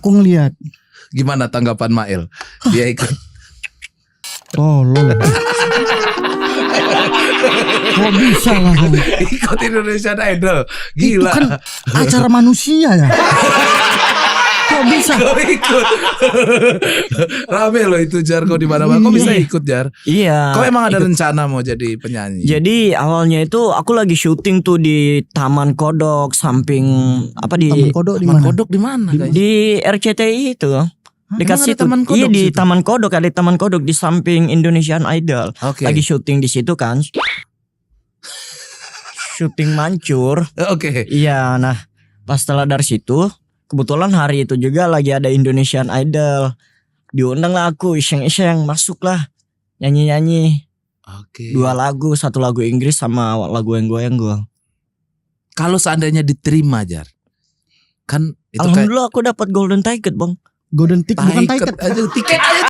Aku ngeliat. Gimana tanggapan Mail? Dia ikut. Oh lo. Kok bisa lah? Ikut Indonesian Idol. Itu Gila. kan acara manusia ya. Kok bisa? Kau ikut. Rame loh itu Jar, kau di mana-mana. Kau bisa ikut Jar. Iya. Kau emang ada rencana mau jadi penyanyi? Jadi awalnya itu aku lagi syuting tuh di Taman Kodok samping apa di Taman Kodok di Taman mana? Kodok di mana guys? di RCTI itu. emang Dekat ada situ. Taman Kodok Iya di situ? Taman Kodok, ada Taman Kodok di samping Indonesian Idol. Oke. Lagi syuting di situ kan. Syuting mancur. Oke. Iya, nah pas setelah dari situ kebetulan hari itu juga lagi ada Indonesian Idol. Diundang lah aku iseng-iseng masuk lah nyanyi-nyanyi. Oke. 2 lagu, 1 lagu Inggris sama lagu yang goyang. Kalau seandainya diterima Jar, kan itu kayak Alhamdulillah aku dapat golden ticket, Bang. Golden ticket bukan tiket tiket. aja, tiket aja